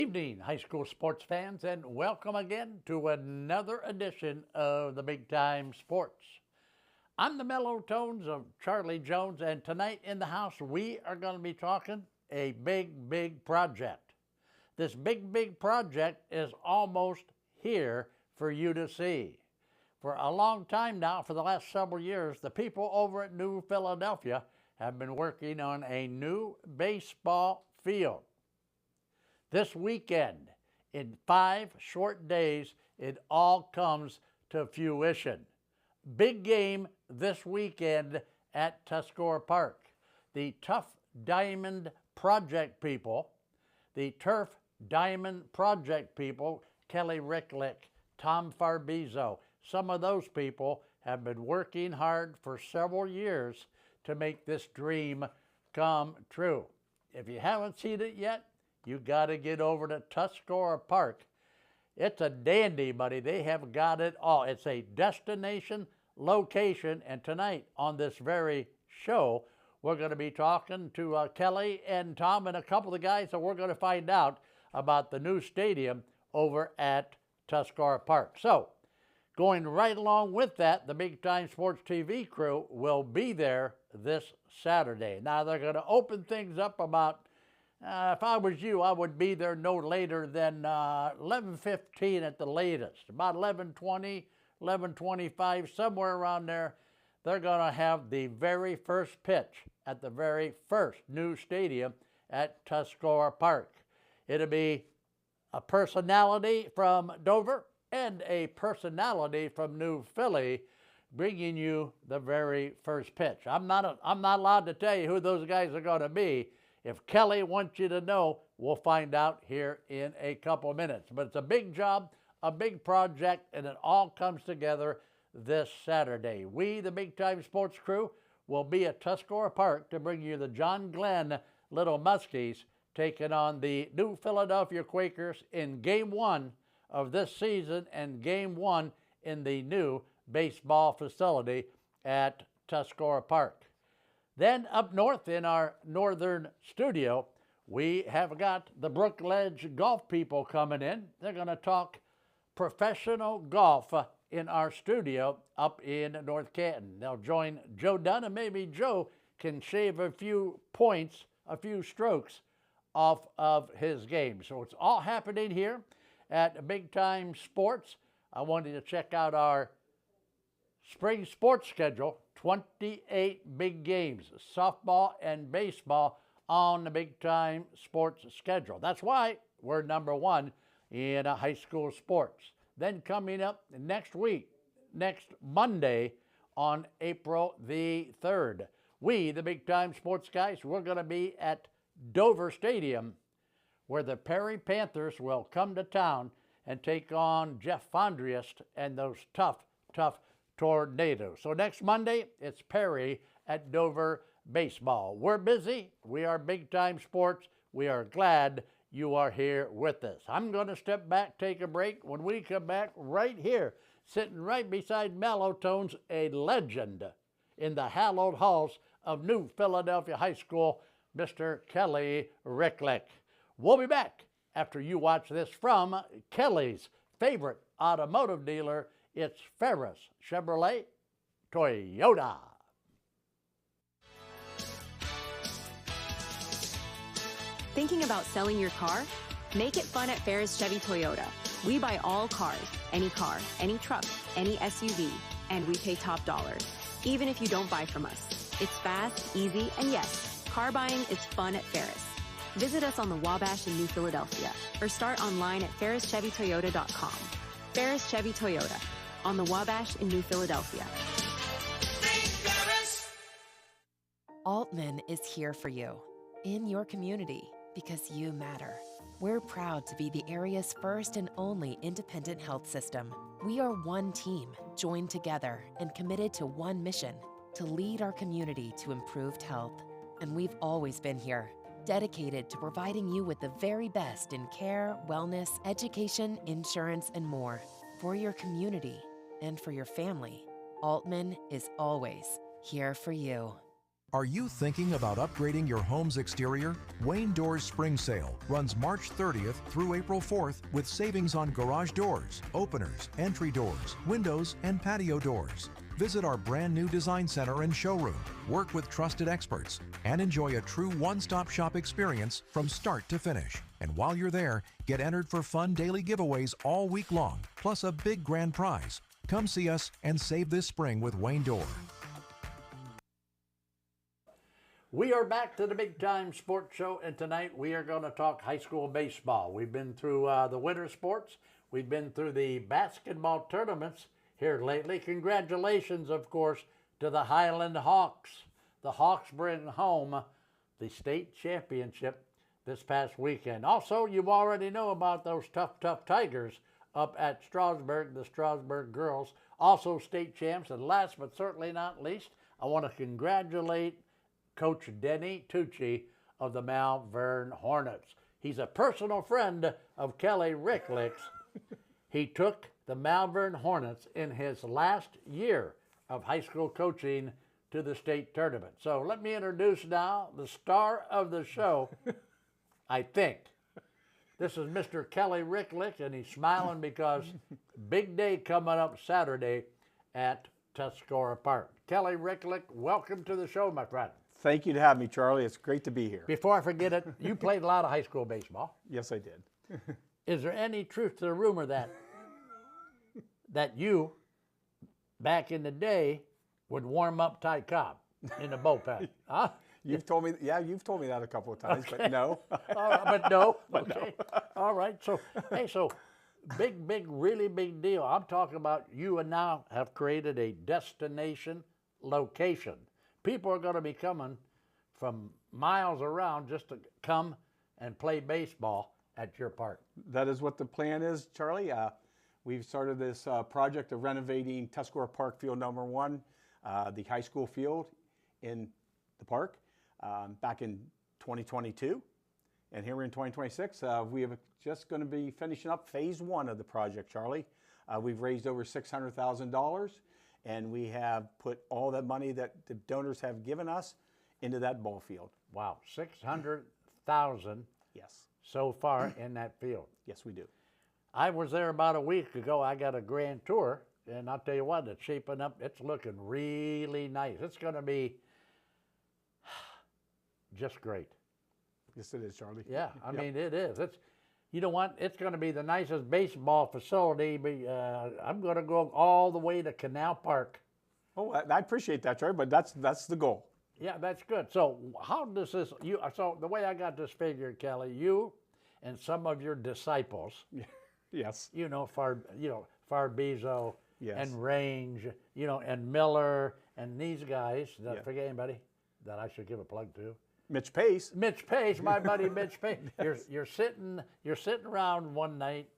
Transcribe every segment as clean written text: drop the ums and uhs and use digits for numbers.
Evening, high school sports fans, and welcome again to another edition of the Big Time Sports. I'm the mellow tones of Charlie Jones, and tonight in the house we are going to be talking a big project. This big project is almost here for you to see. For a long time now, for the last several years, the people over at New Philadelphia have been working on a new baseball field. This weekend, in 5 short days, it all comes to fruition. Big game this weekend at Tuscarora Park. The Tough Diamond Project people, the Turf Diamond Project people, Kelly Ricklick, Tom Farbizo, some of those people have been working hard for several years to make this dream come true. If you haven't seen it yet, you got to get over to Tuscarora Park. It's a dandy, buddy. They have got it all. It's a destination location, and tonight on this very show, we're going to be talking to Kelly and Tom and a couple of guys, and we're going to find out about the new stadium over at Tuscarora Park. So, going right along with that, the Big Time Sports TV crew will be there this Saturday. Now, they're going to open things up about if I was you, I would be there no later than 11:15 at the latest. About 11:20, 11:25, somewhere around there, they're going to have the very first pitch at the very first new stadium at Tuscarora Park. It'll be a personality from Dover and a personality from New Philly bringing you the very first pitch. I'm not allowed to tell you who those guys are going to be. If Kelly wants you to know, we'll find out here in a couple minutes. But it's a big job, a big project, and it all comes together this Saturday. We, the Big Time Sports crew, will be at Tuscarora Park to bring you the John Glenn Little Muskies taking on the New Philadelphia Quakers in Game 1 of this season and Game 1 in the new baseball facility at Tuscarora Park. Then up north in our northern studio, we have got the Brookledge golf people coming in. They're going to talk professional golf in our studio up in North Canton. They'll join Joe Dunn, and maybe Joe can shave a few points, a few strokes off of his game. So it's all happening here at Big Time Sports. I wanted to check out our spring sports schedule. 28 big games, softball and baseball on the Big Time Sports schedule. That's why we're number one in high school sports. Then coming up next week, next Monday on April the 3rd, we, the Big Time Sports guys, we're going to be at Dover Stadium where the Perry Panthers will come to town and take on Jeff Fondriest and those tough Tornadoes. So next Monday, it's Perry at Dover Baseball. We're busy. We are Big Time Sports. We are glad you are here with us. I'm going to step back, take a break. When we come back, right here, sitting right beside Mellow Tones, a legend in the hallowed halls of New Philadelphia High School, Mr. Kelly Ricklick. We'll be back after you watch this from Kelly's favorite automotive dealer. It's Ferris Chevrolet Toyota. Thinking about selling your car? Make it fun at Ferris Chevy Toyota. We buy all cars, any truck, any SUV, and we pay top dollar, even if you don't buy from us. It's fast, easy, and yes, car buying is fun at Ferris. Visit us on the Wabash in New Philadelphia or start online at ferrischevytoyota.com. Ferris Chevy Toyota on the Wabash in New Philadelphia. Altman is here for you, in your community, because you matter. We're proud to be the area's first and only independent health system. We are one team, joined together and committed to one mission, to lead our community to improved health. And we've always been here, dedicated to providing you with the very best in care, wellness, education, insurance, and more. For your community and for your family, Altman is always here for you. Are you thinking about upgrading your home's exterior? Wayne Doors Spring Sale runs March 30th through April 4th with savings on garage doors, openers, entry doors, windows, and patio doors. Visit our brand new design center and showroom, work with trusted experts, and enjoy a true one-stop shop experience from start to finish. And while you're there, get entered for fun daily giveaways all week long, plus a big grand prize. Come see us and save this spring with Wayne Door. We are back to the Big Time Sports Show, and tonight we are going to talk high school baseball. We've been through the winter sports. We've been through the basketball tournaments here lately. Congratulations, of course, to the Highland Hawks. The Hawks bring home the state championship this past weekend. Also, you already know about those tough Tigers up at Strasburg, the Strasburg girls, also state champs. And last but certainly not least, I want to congratulate Coach Denny Tucci of the Malvern Hornets. He's a personal friend of Kelly Ricklick's. He took the Malvern Hornets in his last year of high school coaching to the state tournament. So let me introduce now the star of the show, I think. This is Mr. Kelly Ricklick, and he's smiling because big day coming up Saturday at Tuscarora Park. Kelly Ricklick, welcome to the show, my friend. Thank you to have me, Charlie. It's great to be here. Before I forget it, you played a lot of high school baseball. Yes, I did. Is there any truth to the rumor that you, back in the day, would warm up Ty Cobb in the bullpen? Huh? You've told me that a couple of times, Okay. but no. All right, but no. But Okay. All right. So, hey, big, really big deal. I'm talking about you and now have created a destination location. People are going to be coming from miles around just to come and play baseball at your park. That is what the plan is, Charlie. We've started this project of renovating Tuscarora Park Field number 1, the high school field in the park, back in 2022. And here we're in 2026. We are just going to be finishing up phase 1 of the project, Charlie. We've raised over $600,000. And we have put all that money that the donors have given us into that ball field. Wow, 600,000 Yes. so far in that field. Yes, we do. I was there about a week ago. I got a grand tour, and I'll tell you what, it's shaping up. It's looking really nice. It's going to be just great. Yes, it is, Charlie. Yeah, I Yep. mean, it is. It's, you know what? It's going to be the nicest baseball facility. I'm going to go all the way to Canal Park. Oh, I appreciate that, Charlie, but that's the goal. Yeah, that's good. So how does this, so the way I got this figured, Kelly, you and some of your disciples, Yes. Farbizo Yes. and Range, and Miller and these guys, did I Yeah. forget anybody that I should give a plug to? Mitch Pace. Mitch Pace, my buddy Mitch Pace. You're sitting around one night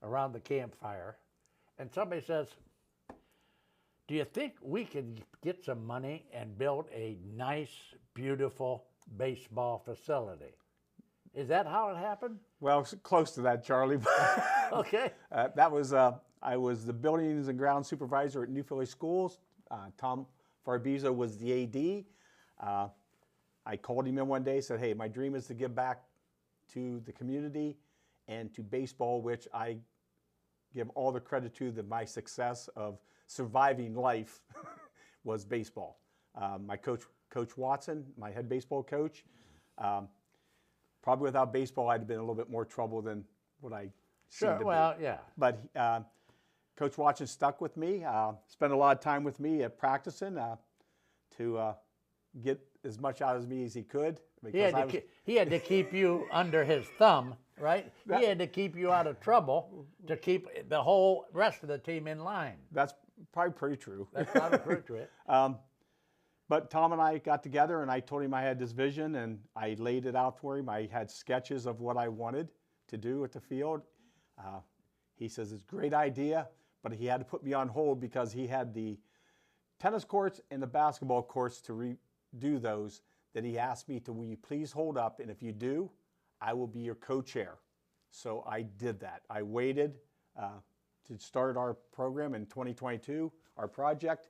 around the campfire, and somebody says, "Do you think we could get some money and build a nice, beautiful baseball facility?" Is that how it happened? Well, it's close to that, Charlie. Okay. That was I was the buildings and grounds supervisor at New Philly Schools. Tom Farbizo was the AD. I called him in one day, said, "Hey, my dream is to give back to the community and to baseball, which I give all the credit to my success of surviving life was baseball." My Coach Watson, my head baseball coach, probably without baseball, I'd have been in a little bit more trouble than what I seem to be. Well, yeah. But Coach Watson stuck with me, spent a lot of time with me at practicing to get as much out of me as he could. He had to keep you under his thumb, right? He had to keep you out of trouble to keep the whole rest of the team in line. That's probably pretty true. That's probably pretty true. But Tom and I got together, and I told him I had this vision, and I laid it out for him. I had sketches of what I wanted to do at the field. He says, "It's a great idea," but he had to put me on hold because he had the tennis courts and the basketball courts to redo those. That he asked me to, "Will you please hold up, and if you do, I will be your co-chair." So I did that. I waited to start our program in 2022, our project.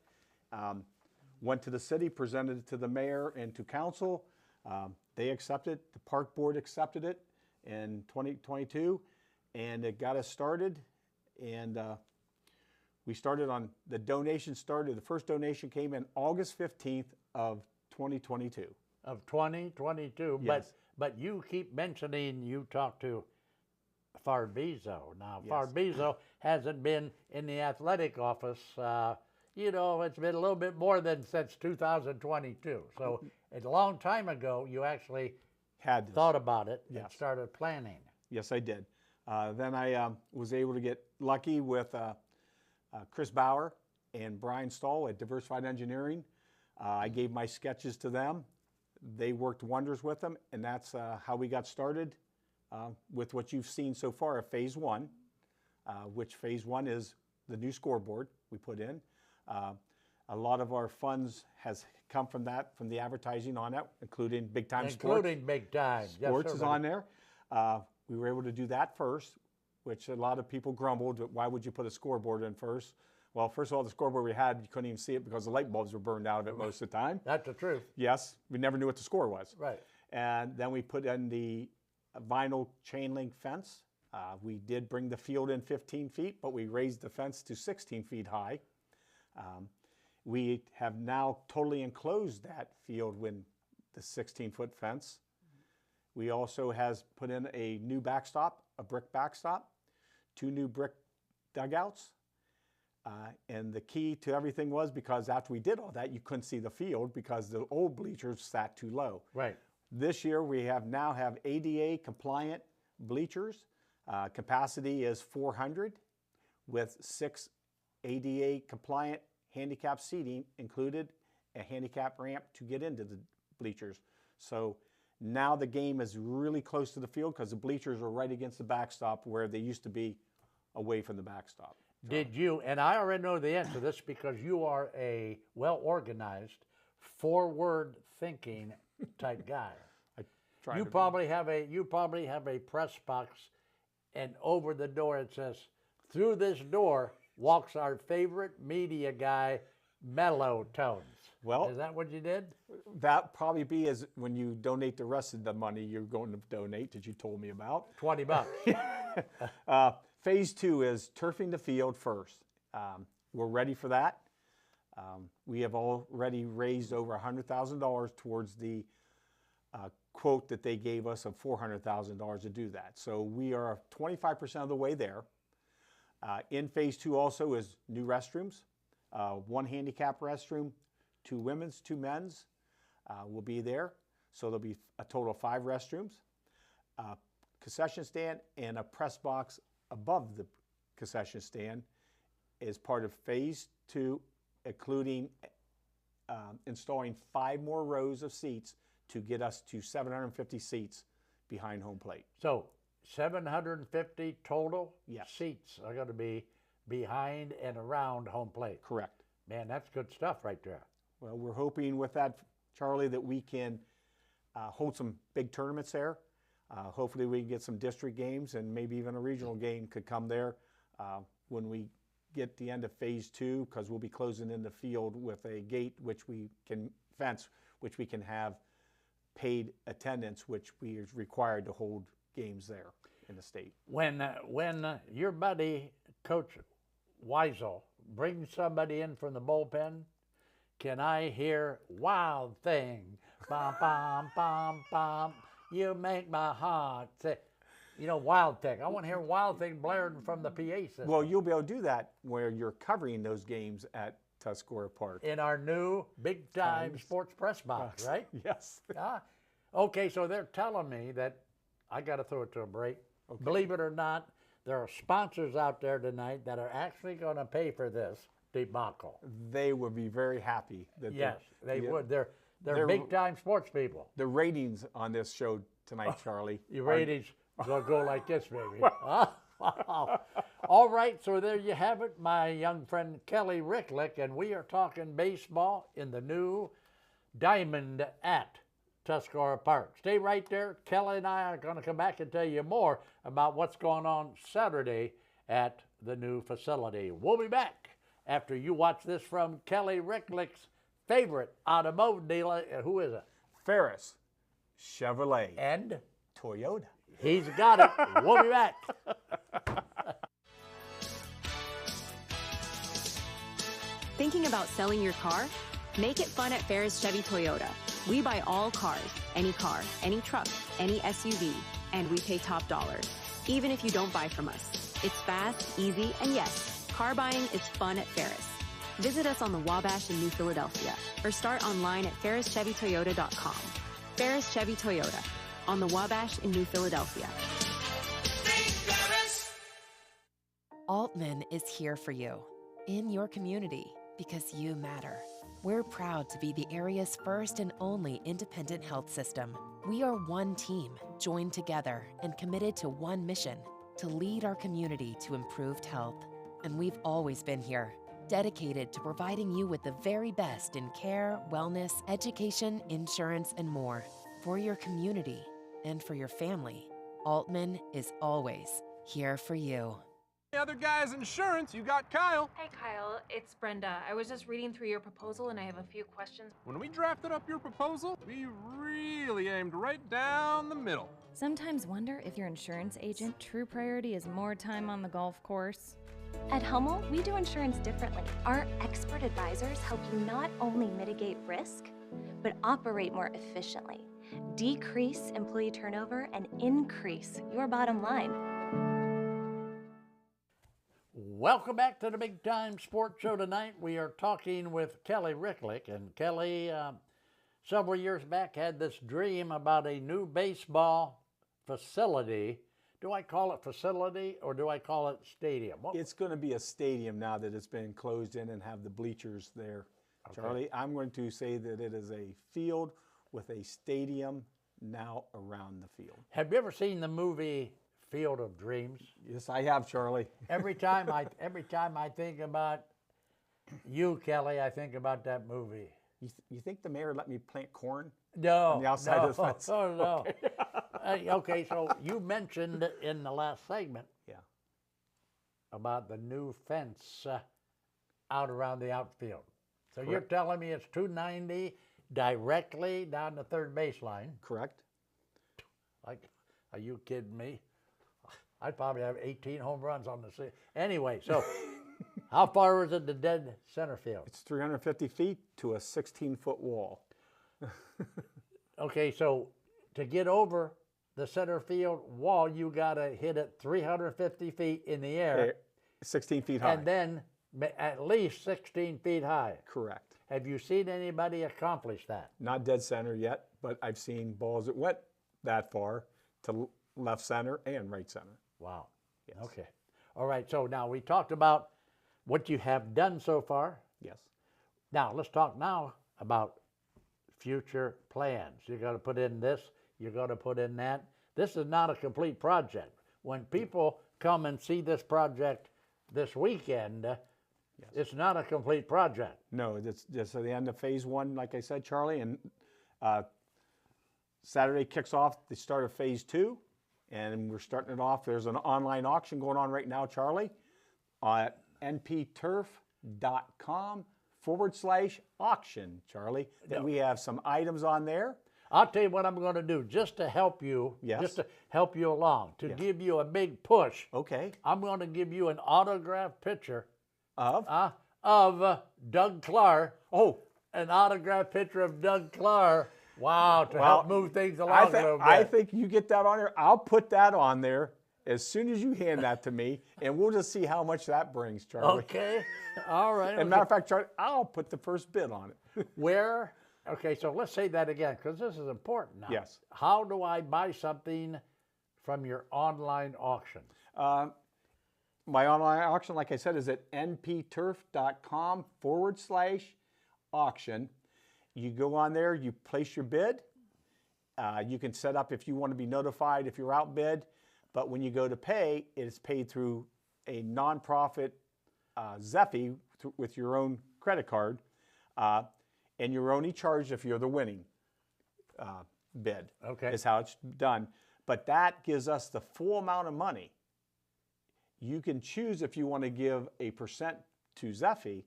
Went to the city, presented it to the mayor and to council. They accepted, the park board accepted it in 2022, and it got us started. And we started on, the first donation came in August 15th of 2022. Of 2022, Yes. but you keep mentioning you talked to Farbizo. Now, Yes. Farbizo hasn't been in the athletic office, you know, it's been a little bit more than since 2022. So a long time ago, you actually Had this. thought about it and Yes. started planning. Yes, I did. Then I was able to get lucky with Chris Bauer and Brian Stahl at Diversified Engineering. I gave my sketches to them. They worked wonders with them, and that's how we got started with what you've seen so far of Phase 1, which Phase 1 is the new scoreboard we put in. A lot of our funds has come from that, from the advertising on it, including Big Time Sports. Including Big Time. Yes, Sports sir, is buddy. on there. We were able to do that first, which a lot of people grumbled, why would you put a scoreboard in first? Well, first of all, the scoreboard we had, you couldn't even see it because the light bulbs were burned out of it most of the time. That's the truth. Yes, we never knew what the score was. Right. And then we put in the vinyl chain link fence. We did bring the field in 15 feet, but we raised the fence to 16 feet high. We have now totally enclosed that field with the 16-foot fence. We also has put in a new backstop, a brick backstop, 2 new brick dugouts. And the key to everything was, because after we did all that, you couldn't see the field because the old bleachers sat too low. Right. This year we now have ADA compliant bleachers. Capacity is 400 with 6 ADA compliant handicap seating included, a handicap ramp to get into the bleachers. So now the game is really close to the field because the bleachers are right against the backstop where they used to be away from the backstop. Did you, and I already know the answer to this because you are a well-organized, forward-thinking type guy. Try You to be. probably have a press box, and over the door it says, "Through this door walks our favorite media guy, Mellow Tones." Well, is that what you did? that probably be as when you donate the rest of the money you're going to donate that you told me about. $20. Phase 2 is turfing the field first. We're ready for that. We have already raised over $100,000 towards the quote that they gave us of $400,000 to do that. So we are 25% of the way there. In Phase 2 also is new restrooms, 1 handicap restroom, 2 women's, 2 men's will be there. So there'll be a total of 5 restrooms, concession stand, and a press box above the concession stand is part of Phase 2, including installing 5 more rows of seats to get us to 750 seats behind home plate. So 750 total Yes. seats are going to be behind and around home plate. Correct. Man, that's good stuff right there. Well, we're hoping with that, Charlie, that we can hold some big tournaments there. Hopefully we can get some district games and maybe even a regional game could come there when we get the end of Phase 2, because we'll be closing in the field with a gate which we can fence, which we can have paid attendance, which we is required to hold games there in the state. When your buddy, Coach Weisel, brings somebody in from the bullpen, can I hear "Wild Thing"? Bum, bum, bum, bum. You make my heart say, you know, Wild Thing. I want to hear Wild Thing blaring from the PA system. Well, you'll be able to do that where you're covering those games at Tuscarora Park. In our new Big Time Sports Press Box, right? Yes. Okay, so they're telling me that I got to throw it to a break. Okay. Believe it or not, there are sponsors out there tonight that are actually going to pay for this debacle. They would be very happy. That Yes, they yeah, would. They're they're- big time sports people. The ratings on this show tonight, Charlie. Your are- ratings will go like this, baby. Wow. All right, so there you have it, my young friend Kelly Ricklick, and we are talking baseball in the new Diamond at Tuscarora Park. Stay right there. Kelly and I are going to come back and tell you more about what's going on Saturday at the new facility. We'll be back after you watch this from Kelly Ricklick's favorite automotive dealer. Who is it? Ferris, Chevrolet, And Toyota. he's got it. We'll be back. Thinking about selling your car? Make it fun at Ferris Chevy Toyota. We buy all cars, any truck, any SUV, and we pay top dollar, even if you don't buy from us. It's fast, easy, and yes, car buying is fun at Ferris. Visit us on the Wabash in New Philadelphia or start online at ferrischevytoyota.com. Ferris Chevy Toyota on the Wabash in New Philadelphia. Altman is here for you, in your community, because you matter. We're proud to be the area's first and only independent health system. We are one team, joined together and committed to one mission, to lead our community to improved health. And we've always been here, dedicated to providing you with the very best in care, wellness, education, insurance, and more. For your community and for your family, Altman is always here for you. The other guy's insurance, you got Kyle. Hey Kyle, it's Brenda. I was just reading through your proposal and I have a few questions. When we drafted up your proposal, we really aimed right down the middle. Sometimes wonder if your insurance agent true priority is more time on the golf course. At Hummel, we do insurance differently. Our expert advisors help you not only mitigate risk, but operate more efficiently, decrease employee turnover, and increase your bottom line. Welcome back to the Big Time Sports Show tonight. We are talking with Kelly Ricklick, and Kelly, several years back, had this dream about a new baseball facility. Do I call it facility or do I call it stadium? It's going to be a stadium now that it's been closed in and have the bleachers there. Okay. Charlie, I'm going to say that it is a field with a stadium now around the field. Have you ever seen the movie Field of Dreams? Yes, I have, Charlie. Every time I think about you, Kelly, I think about that movie. You think the mayor let me plant corn? No. On the outside of the fence? Oh, no. Okay, so you mentioned in the last segment about the new fence out around the outfield. So Correct. You're telling me it's 290 directly down the third baseline? Correct. Like, are you kidding me? I'd probably have 18 home runs on the season. Anyway, so how far is it to dead center field? It's 350 feet to a 16-foot wall. Okay, so to get over the center field wall, you got to hit it 350 feet in the air. 16 feet high. And then at least 16 feet high. Correct. Have you seen anybody accomplish that? Not dead center yet, but I've seen balls that went that far to left center and right center. Wow. Yes. Okay. All right, so now we talked about what you have done so far. Yes. Now, let's talk now about future plans. You're going to put in this, you're going to put in that. This is not a complete project. When people come and see this project this weekend, it's not a complete project. No, it's just the end of phase one, like I said, Charlie, and Saturday kicks off the start of phase two, and we're starting it off. There's an online auction going on right now, Charlie, at npturf.com/auction, Charlie. That we have some items on there. I'll tell you what I'm going to do just to help you, just to help you along, to give you a big push. Okay. I'm going to give you an autographed picture of Doug Clark. Oh, an autographed picture of Doug Clark. Wow, to help move things along a little bit. I think you get that on there. I'll put that on there as soon as you hand that to me, and we'll just see how much that brings, Charlie. Okay. All right. As a matter of fact, Charlie, I'll put the first bid on it. Where? Okay, so let's say that again, because this is important now. Yes. How do I buy something from your online auction? My online auction, like I said, is at npturf.com/auction. You go on there, you place your bid. You can set up if you want to be notified if you're outbid, but when you go to pay, it's paid through a nonprofit Zeffy with your own credit card, and you're only charged if you're the winning bid. Okay. Is how it's done. But that gives us the full amount of money. You can choose if you want to give a percent to Zeffy,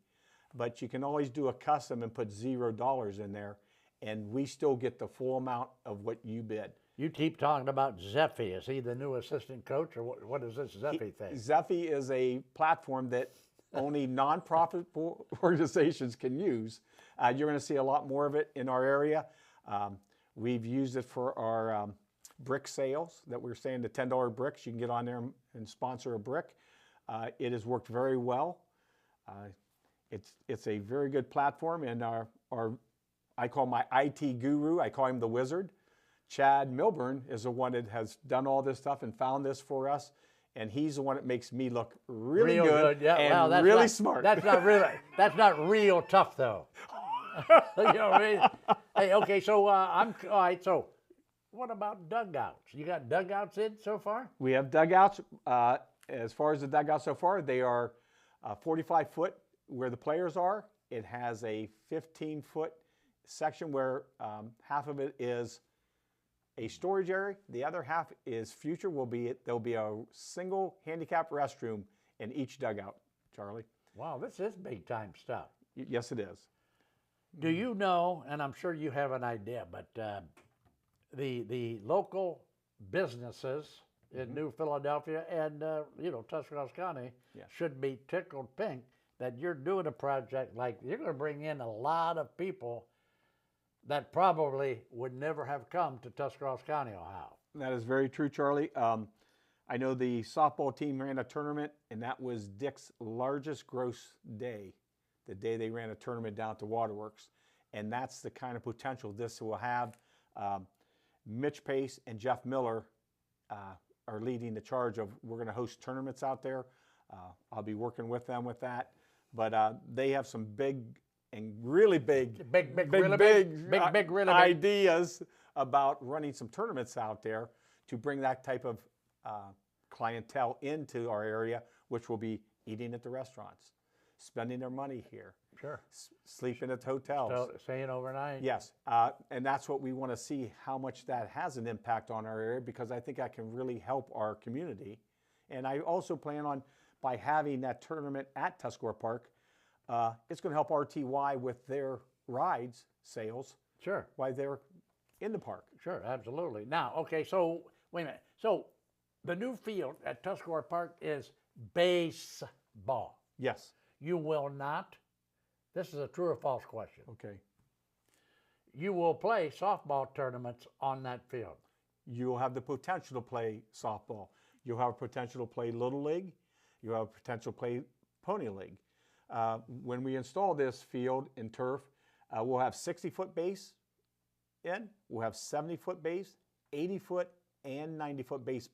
but you can always do a custom and put $0 in there, and we still get the full amount of what you bid. You keep talking about Zeffy. Is he the new assistant coach, or what is this Zeffy thing? Zeffy is a platform that only nonprofit organizations can use. You're going to see a lot more of it in our area. We've used it for our brick sales that we're saying, the $10 bricks. You can get on there and sponsor a brick. It has worked very well. It's a very good platform, and I call my IT guru, I call him the wizard. Chad Milburn is the one that has done all this stuff and found this for us, and he's the one that makes me look really Real good. Yeah, and well, that's really not, smart. That's not real tough though. You know what I mean? Hey, okay, so all right. So, what about dugouts? You got dugouts in so far? We have dugouts. As far as the dugouts so far, they are 45 foot where the players are. It has a 15-foot section where half of it is a storage area. The other half is future. There'll be a single handicap restroom in each dugout, Charlie. Wow, this is big time stuff. Yes, it is. Do you know, and I'm sure you have an idea, but the local businesses in New Philadelphia and Tuscarawas County should be tickled pink that you're doing a project like you're going to bring in a lot of people that probably would never have come to Tuscarawas County, Ohio. That is very true, Charlie. I know the softball team ran a tournament, and that was Dick's largest gross day, the day they ran a tournament down at the Waterworks. And that's the kind of potential this will have. Mitch Pace and Jeff Miller are leading the charge of we're going to host tournaments out there. I'll be working with them with that. But they have some big and really big ideas about running some tournaments out there to bring that type of clientele into our area, which will be eating at the restaurants, spending their money here, sleeping at hotels, staying overnight. Yes, and that's what we want to see, how much that has an impact on our area, because I think that can really help our community. And I also plan on, by having that tournament at Tuscarora Park, it's going to help RTY with their rides sales. Sure. While they're in the park. Sure, absolutely. Now, okay, so wait a minute. So the new field at Tuscarora Park is baseball. Yes. You will not, this is a true or false question. Okay. You will play softball tournaments on that field. You'll have the potential to play softball. You'll have potential to play Little League. You'll have potential to play Pony League. When we install this field in turf, we'll have 60-foot base in, we'll have 70-foot base, 80-foot, and 90-foot base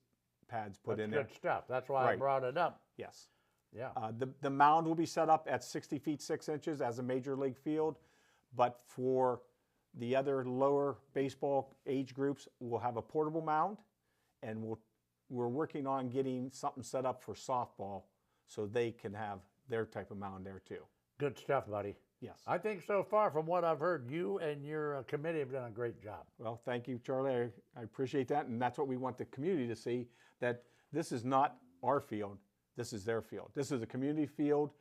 pads put in there. That's good stuff. That's why I brought it up. Yes. Yeah. The mound will be set up at 60 feet 6 inches as a major league field, but for the other lower baseball age groups, we'll have a portable mound, and we're working on getting something set up for softball so they can have their type of mound there too. Good stuff, buddy. Yes. I think so far, from what I've heard, you and your committee have done a great job. Well, thank you, Charlie. I appreciate that, and that's what we want the community to see, that this is not our field, this is their field. This is a community field.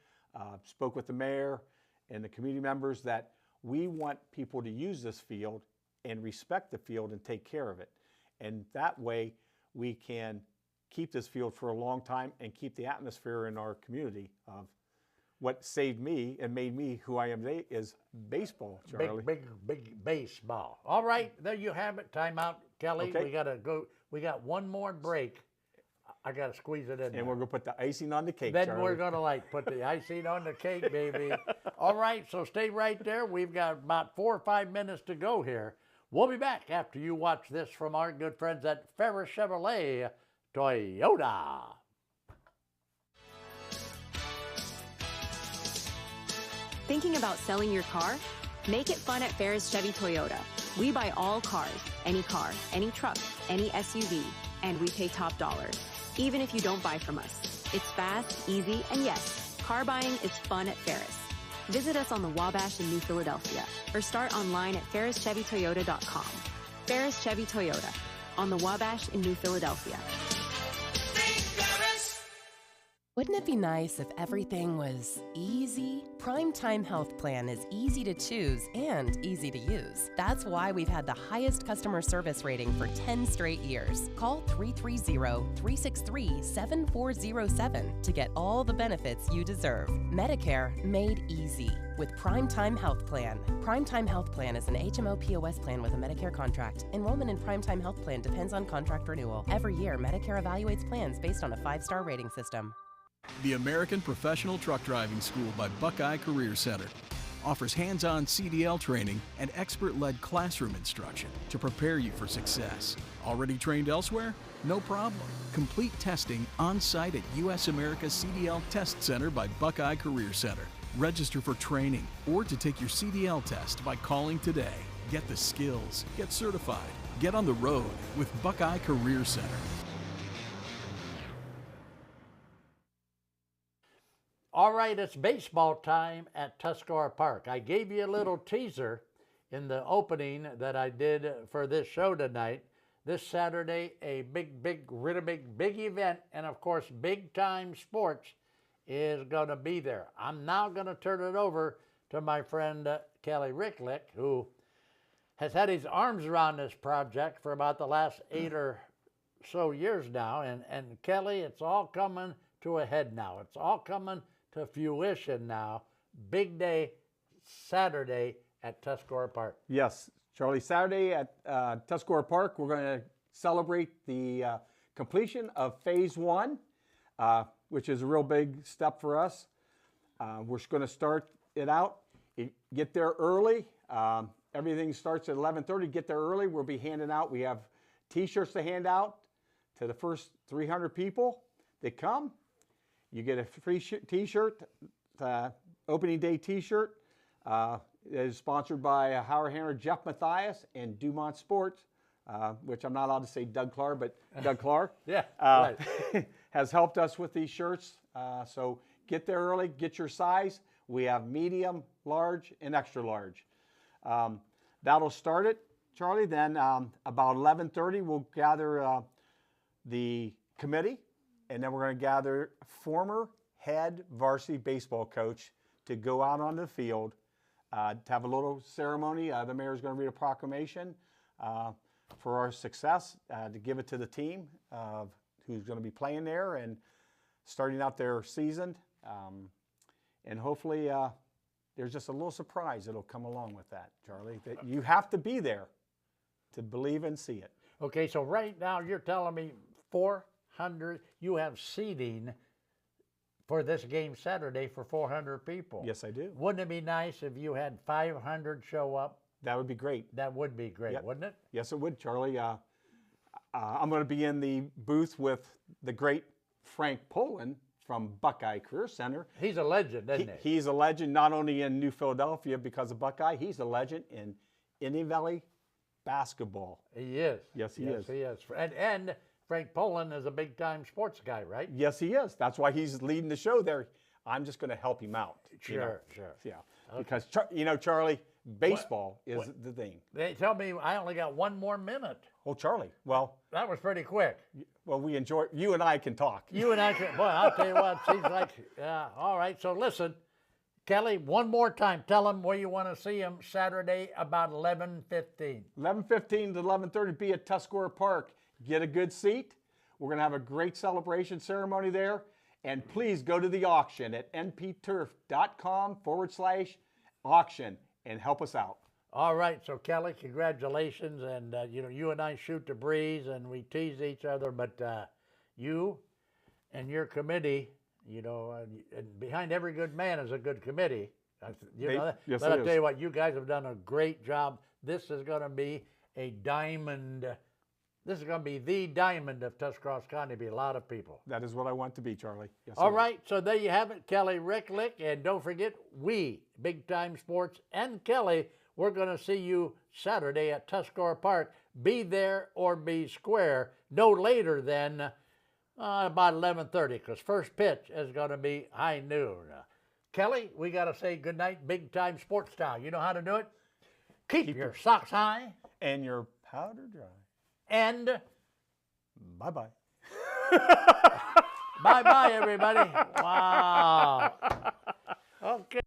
Spoke with the mayor and the community members that we want people to use this field and respect the field and take care of it. And that way we can keep this field for a long time and keep the atmosphere in our community of what saved me and made me who I am today is baseball, Charlie. Big baseball. All right, there you have it. Time out, Kelly. Okay. We gotta go. We got one more break. I gotta squeeze it in. And there. we're gonna put the icing on the cake, Then Charlie. we're gonna put the icing on the cake, baby. All right, so stay right there. We've got about 4 or 5 minutes to go here. We'll be back after you watch this from our good friends at Ferris Chevrolet Toyota. Thinking about selling your car? Make it fun at Ferris Chevy Toyota. We buy all cars, any truck, any SUV, and we pay top dollar, even if you don't buy from us. It's fast, easy, and yes, car buying is fun at Ferris. Visit us on the Wabash in New Philadelphia or start online at ferrischevytoyota.com. Ferris Chevy Toyota on the Wabash in New Philadelphia. Wouldn't it be nice if everything was easy? Primetime Health Plan is easy to choose and easy to use. That's why we've had the highest customer service rating for 10 straight years. Call 330-363-7407 to get all the benefits you deserve. Medicare made easy with Primetime Health Plan. Primetime Health Plan is an HMO POS plan with a Medicare contract. Enrollment in Primetime Health Plan depends on contract renewal. Every year, Medicare evaluates plans based on a 5-star rating system. The American Professional Truck Driving School by Buckeye Career Center offers hands-on CDL training and expert-led classroom instruction to prepare you for success. Already trained elsewhere? No problem. Complete testing on-site at US America CDL Test Center by Buckeye Career Center. Register for training or to take your CDL test by calling today. Get the skills, get certified, get on the road with Buckeye Career Center. All right, it's baseball time at Tuscarora Park. I gave you a little teaser in the opening that I did for this show tonight. This Saturday, a really big event, and of course, big time sports is going to be there. I'm now going to turn it over to my friend Kelly Ricklick, who has had his arms around this project for about the last 8 or so years now. And Kelly, it's all coming to a head now. It's all coming to fruition now. Big day, Saturday at Tuscarora Park. Yes, Charlie, Saturday at Tuscarora Park, we're going to celebrate the completion of Phase 1, which is a real big step for us. We're going to start it out. Get there early. Everything starts at 11:30. Get there early. We'll be handing out. We have T-shirts to hand out to the first 300 people that come. You get a free T-shirt, opening day T-shirt. It is sponsored by Howard Hanner, Jeff Mathias, and Dumont Sports, which I'm not allowed to say Doug Clark, but Doug Clark right. has helped us with these shirts. So get there early, get your size. We have medium, large, and extra large. That'll start it, Charlie. Then about 11:30, we'll gather the committee. And then we're going to gather former head varsity baseball coach to go out on the field to have a little ceremony. The mayor's going to read a proclamation for our success, to give it to the team who's going to be playing there and starting out their season. And hopefully there's just a little surprise that'll come along with that, Charlie, that you have to be there to believe and see it. Okay, so right now you're telling me 400, you have seating for this game Saturday for 400 people. Yes, I do. Wouldn't it be nice if you had 500 show up? That would be great. That would be great, Yep. wouldn't it? Yes, it would, Charlie. I'm going to be in the booth with the great Frank Poland from Buckeye Career Center. He's a legend, isn't he? He's a legend not only in New Philadelphia because of Buckeye, he's a legend in Indian Valley basketball. He is. Yes, he is. He is. And Frank Poland is a big-time sports guy, right? Yes, he is. That's why he's leading the show there. I'm just going to help him out. Sure. Yeah, okay. Because, Charlie, baseball is the thing. They tell me I only got 1 more minute. Oh, Charlie, well. That was pretty quick. Well, we enjoy, you and I can talk. You and I can, boy, I'll tell you what, it seems like, all right. So listen, Kelly, one more time, tell them where you want to see them Saturday about 11:15. 11:15 to 11:30, be at Tuscarora Park. Get a good seat. We're going to have a great celebration ceremony there. And please go to the auction at npturf.com/auction and help us out. All right. So, Kelly, congratulations. And, you and I shoot the breeze and we tease each other. But you and your committee, and behind every good man is a good committee. Yes, but I'll tell you what, you guys have done a great job. This is going to be a diamond. This is going to be the diamond of Tuscarawas County. Be a lot of people. That is what I want to be, Charlie. Yes, all right, so there you have it, Kelly Ricklick. And don't forget, we, Big Time Sports, and Kelly, we're going to see you Saturday at Tuscarora Park. Be there or be square. No later than about 11:30, because first pitch is going to be high noon. Kelly, we got to say goodnight, Big Time Sports Town. You know how to do it? Keep your socks high. And your powder dry. And bye-bye. Bye-bye, everybody. Wow. Okay.